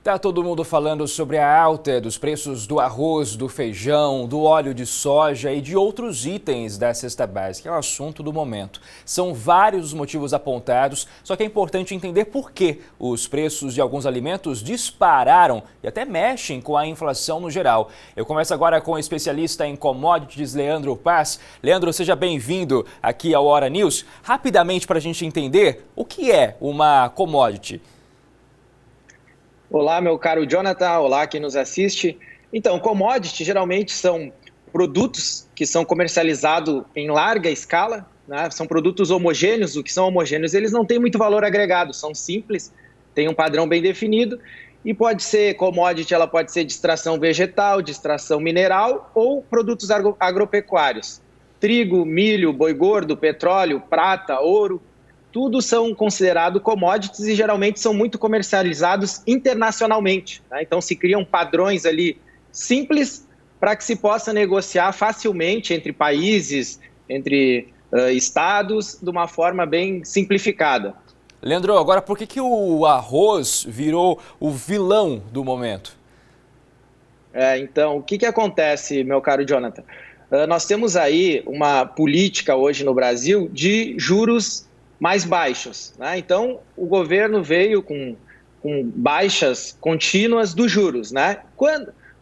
Tá todo mundo falando sobre a alta dos preços do arroz, do feijão, do óleo de soja e de outros itens da cesta básica. É o assunto do momento. São vários os motivos apontados, só que é importante entender por que os preços de alguns alimentos dispararam e até mexem com a inflação no geral. Eu começo agora com o especialista em commodities, Leandro Paz. Leandro, seja bem-vindo aqui ao Hora News. Rapidamente, para a gente entender o que é uma commodity. Olá, meu caro Jonathan, olá quem nos assiste. Então, commodity geralmente são produtos que são comercializados em larga escala, né? São produtos homogêneos. O que são homogêneos, eles não têm muito valor agregado, são simples, têm um padrão bem definido e pode ser commodity, ela pode ser de extração vegetal, de extração mineral ou produtos agropecuários. Trigo, milho, boi gordo, petróleo, prata, ouro. Tudo são considerados commodities e geralmente são muito comercializados internacionalmente, né? Então se criam padrões ali simples para que se possa negociar facilmente entre países, entre estados, de uma forma bem simplificada. Leandro, agora por que o arroz virou o vilão do momento? Então, o que acontece, meu caro Jonathan? Nós temos aí uma política hoje no Brasil de juros mais baixos, né? Então, o governo veio com baixas contínuas dos juros, né?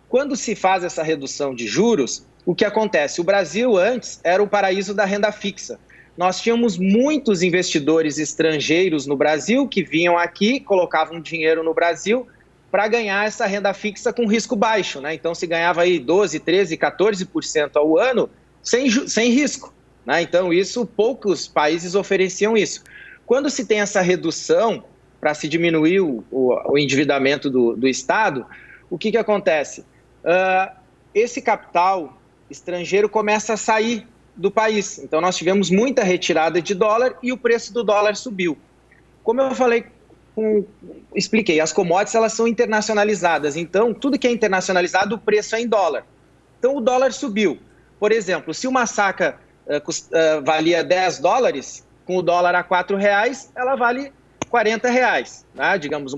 Quando se faz essa redução de juros, o que acontece? O Brasil antes era o paraíso da renda fixa. Nós tínhamos muitos investidores estrangeiros no Brasil que vinham aqui, colocavam dinheiro no Brasil para ganhar essa renda fixa com risco baixo, né? Então, se ganhava aí 12, 13, 14% ao ano sem risco. Então, poucos países ofereciam isso. Quando se tem essa redução para se diminuir o endividamento do Estado, o que acontece? Esse capital estrangeiro começa a sair do país. Então, nós tivemos muita retirada de dólar e o preço do dólar subiu. Como eu falei, expliquei, as commodities elas são internacionalizadas. Então, tudo que é internacionalizado, o preço é em dólar. Então, o dólar subiu. Por exemplo, se uma saca valia $10, com o dólar a R$4, ela vale R$40, né? Digamos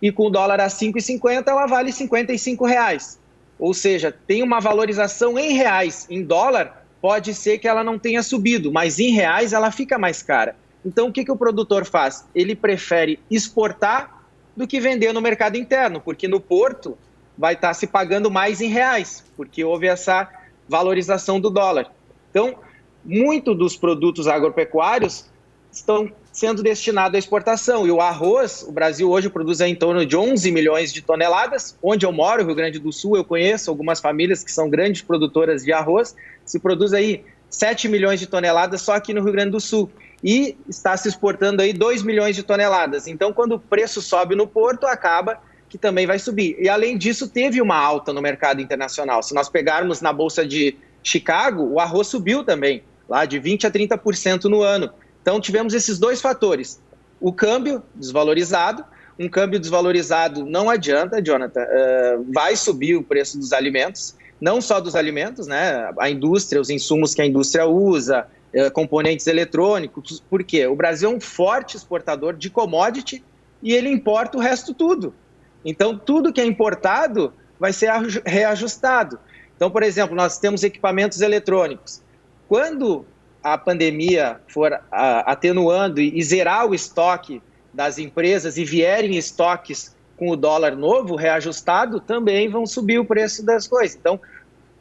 e com o dólar a 5,50 ela vale R$55. Ou seja, tem uma valorização em reais. Em dólar, pode ser que ela não tenha subido, mas em reais ela fica mais cara. Então, o que o produtor faz? Ele prefere exportar do que vender no mercado interno, porque no porto vai estar se pagando mais em reais, porque houve essa valorização do dólar. Então, muito dos produtos agropecuários estão sendo destinados à exportação. E o arroz, o Brasil hoje produz em torno de 11 milhões de toneladas. Onde eu moro, Rio Grande do Sul, eu conheço algumas famílias que são grandes produtoras de arroz. Se produz aí 7 milhões de toneladas só aqui no Rio Grande do Sul. E está se exportando aí 2 milhões de toneladas. Então, quando o preço sobe no porto, acaba que também vai subir. E, além disso, teve uma alta no mercado internacional. Se nós pegarmos na Bolsa de Chicago, o arroz subiu também, lá de 20% a 30% no ano. Então, tivemos esses dois fatores. O câmbio desvalorizado. Um câmbio desvalorizado não adianta, Jonathan. Vai subir o preço dos alimentos, não só dos alimentos, né? A indústria, os insumos que a indústria usa, componentes eletrônicos. Por quê? O Brasil é um forte exportador de commodity e ele importa o resto tudo. Então, tudo que é importado vai ser reajustado. Então, por exemplo, nós temos equipamentos eletrônicos. Quando a pandemia for atenuando e zerar o estoque das empresas e vierem estoques com o dólar novo, reajustado, também vão subir o preço das coisas. Então,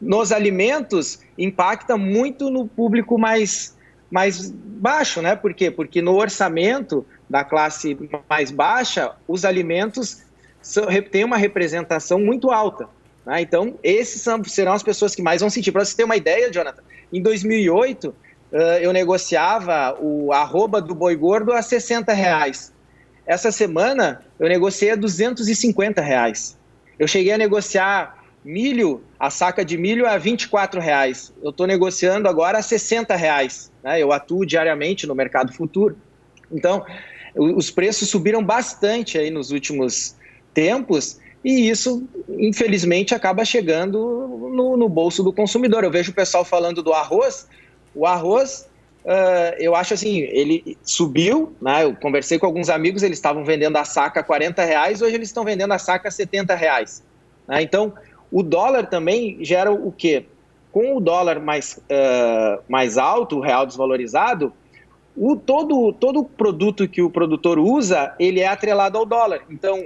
nos alimentos, impacta muito no público mais baixo, né? Por quê? Porque no orçamento da classe mais baixa, os alimentos têm uma representação muito alta. Então, esses serão as pessoas que mais vão sentir. Para você ter uma ideia, Jonathan, em 2008, eu negociava o arroba do boi gordo a R$60. Essa semana, eu negociei a R$250. Eu cheguei a negociar milho, a saca de milho a R$24. Eu estou negociando agora a R$60. Né? Eu atuo diariamente no mercado futuro. Então, os preços subiram bastante aí nos últimos tempos e isso, infelizmente, acaba chegando no bolso do consumidor. Eu vejo o pessoal falando do arroz. O arroz eu acho assim, ele subiu, né? Eu conversei com alguns amigos, eles estavam vendendo a saca a R$ 40, hoje eles estão vendendo a saca a R$ 70, né? Então, o dólar também gera o quê? Com o dólar mais alto, o real desvalorizado, todo produto que o produtor usa, ele é atrelado ao dólar. Então,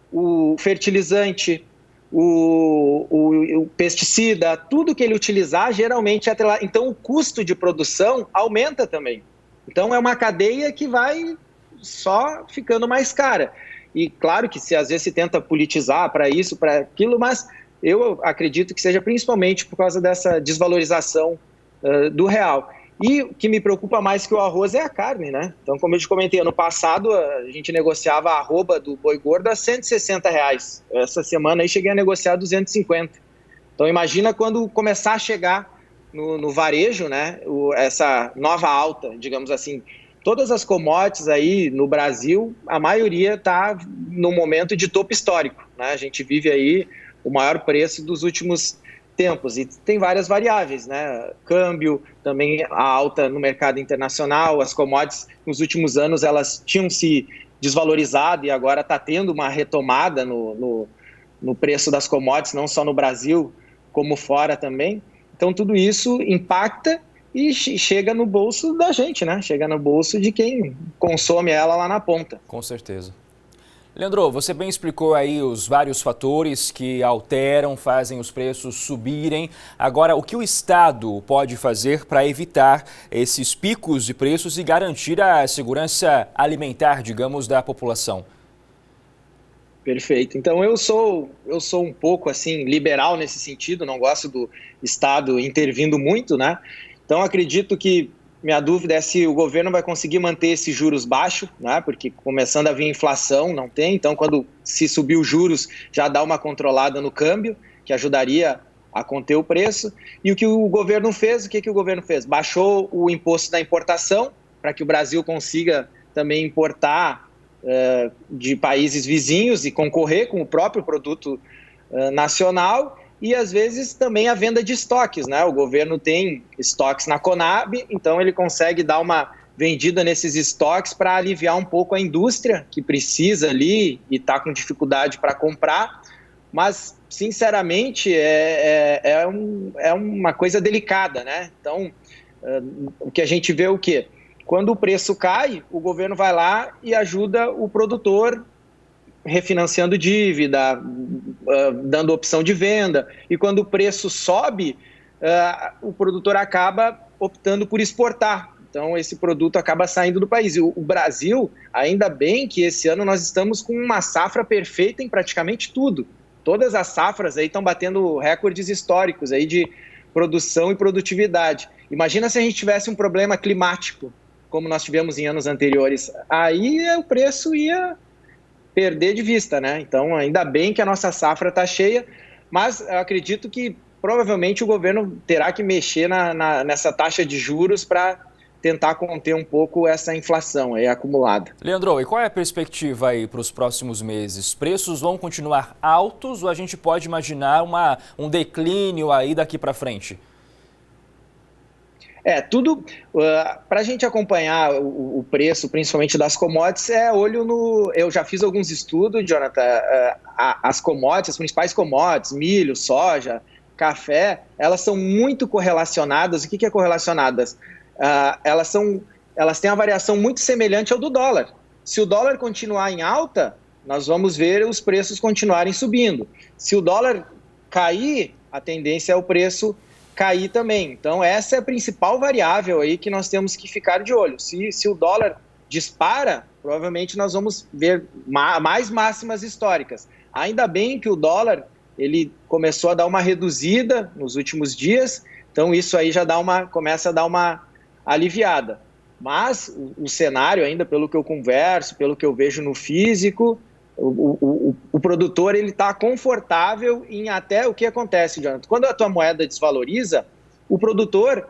o fertilizante, o pesticida, tudo que ele utilizar, geralmente é atrelado. Então, o custo de produção aumenta também. Então, é uma cadeia que vai só ficando mais cara. E claro que às vezes se tenta politizar para isso, para aquilo, mas eu acredito que seja principalmente por causa dessa desvalorização do real. E o que me preocupa mais que o arroz é a carne, né? Então, como eu te comentei, ano passado a gente negociava a arroba do boi gordo a R$ 160. Essa semana aí cheguei a negociar 250. Então, imagina quando começar a chegar no varejo, né? Essa nova alta, digamos assim. Todas as commodities aí no Brasil, a maioria está no momento de topo histórico, né? A gente vive aí o maior preço dos últimos tempos, e tem várias variáveis, né? Câmbio, também a alta no mercado internacional, as commodities nos últimos anos elas tinham se desvalorizado e agora está tendo uma retomada no preço das commodities, não só no Brasil, como fora também. Então tudo isso impacta e chega no bolso da gente, né? Chega no bolso de quem consome ela lá na ponta. Com certeza. Leandro, você bem explicou aí os vários fatores que alteram, fazem os preços subirem. Agora, o que o Estado pode fazer para evitar esses picos de preços e garantir a segurança alimentar, digamos, da população? Perfeito. Então, eu sou um pouco assim liberal nesse sentido, não gosto do Estado intervindo muito, né? Então, acredito que minha dúvida é se o governo vai conseguir manter esses juros baixos, né? Porque começando a vir inflação, não tem. Então, quando se subir os juros, já dá uma controlada no câmbio, que ajudaria a conter o preço. E o que o governo fez, o que o governo fez? Baixou o imposto da importação, para que o Brasil consiga também importar de países vizinhos e concorrer com o próprio produto nacional. E, às vezes, também a venda de estoques, né? O governo tem estoques na Conab, então ele consegue dar uma vendida nesses estoques para aliviar um pouco a indústria que precisa ali e está com dificuldade para comprar. Mas, sinceramente, é uma coisa delicada, né? Então, o que a gente vê é o quê? Quando o preço cai, o governo vai lá e ajuda o produtor refinanciando dívida, dando opção de venda. E quando o preço sobe, o produtor acaba optando por exportar. Então, esse produto acaba saindo do país. E o Brasil, ainda bem que esse ano nós estamos com uma safra perfeita em praticamente tudo. Todas as safras aí estão batendo recordes históricos aí de produção e produtividade. Imagina se a gente tivesse um problema climático, como nós tivemos em anos anteriores. Aí o preço ia perder de vista, né? Então, ainda bem que a nossa safra está cheia, mas eu acredito que provavelmente o governo terá que mexer nessa taxa de juros para tentar conter um pouco essa inflação aí acumulada. Leandro, e qual é a perspectiva aí para os próximos meses? Preços vão continuar altos ou a gente pode imaginar um declínio aí daqui para frente? Tudo para a gente acompanhar o preço, principalmente das commodities, olho no. Eu já fiz alguns estudos, Jonathan. As commodities, as principais commodities, milho, soja, café, elas são muito correlacionadas. O que é correlacionadas? Elas têm uma variação muito semelhante ao do dólar. Se o dólar continuar em alta, nós vamos ver os preços continuarem subindo. Se o dólar cair, a tendência é o preço cair também. Então, essa é a principal variável aí que nós temos que ficar de olho. Se o dólar dispara, provavelmente nós vamos ver mais máximas históricas. Ainda bem que o dólar ele começou a dar uma reduzida nos últimos dias, então isso aí já começa a dar uma aliviada. Mas o cenário ainda, pelo que eu converso, pelo que eu vejo no físico, o produtor ele está confortável em até o que acontece, Jonathan. Quando a tua moeda desvaloriza, o produtor,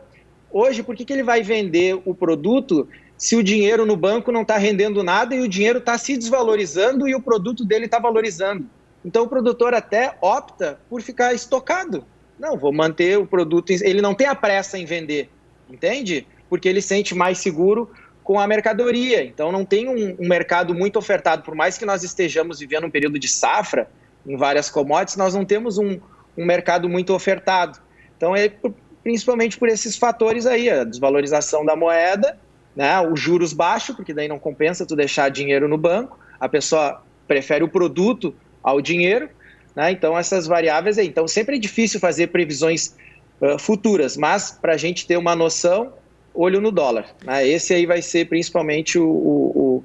hoje, por que ele vai vender o produto se o dinheiro no banco não está rendendo nada e o dinheiro está se desvalorizando e o produto dele está valorizando? Então o produtor até opta por ficar estocado. Não, vou manter o produto, ele não tem a pressa em vender, entende? porque ele sente mais seguro com a mercadoria. Então não tem um mercado muito ofertado, por mais que nós estejamos vivendo um período de safra em várias commodities, nós não temos um mercado muito ofertado. Então principalmente por esses fatores aí, a desvalorização da moeda, né, os juros baixos, porque daí não compensa tu deixar dinheiro no banco, a pessoa prefere o produto ao dinheiro, né, então essas variáveis aí. Então sempre é difícil fazer previsões futuras, mas para a gente ter uma noção, olho no dólar, né? Esse aí vai ser principalmente o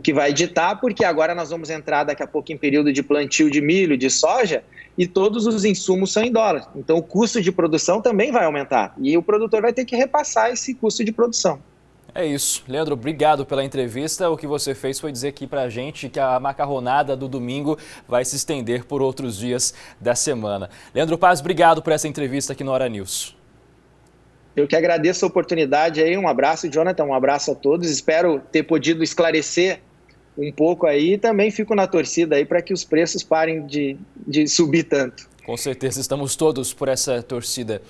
que vai ditar, porque agora nós vamos entrar daqui a pouco em período de plantio de milho, de soja, e todos os insumos são em dólar. Então o custo de produção também vai aumentar e o produtor vai ter que repassar esse custo de produção. É isso. Leandro, obrigado pela entrevista. O que você fez foi dizer aqui pra gente que a macarronada do domingo vai se estender por outros dias da semana. Leandro Paz, obrigado por essa entrevista aqui no Hora News. Eu que agradeço a oportunidade aí, um abraço, Jonathan, um abraço a todos. Espero ter podido esclarecer um pouco aí e também fico na torcida aí para que os preços parem de subir tanto. Com certeza, estamos todos por essa torcida.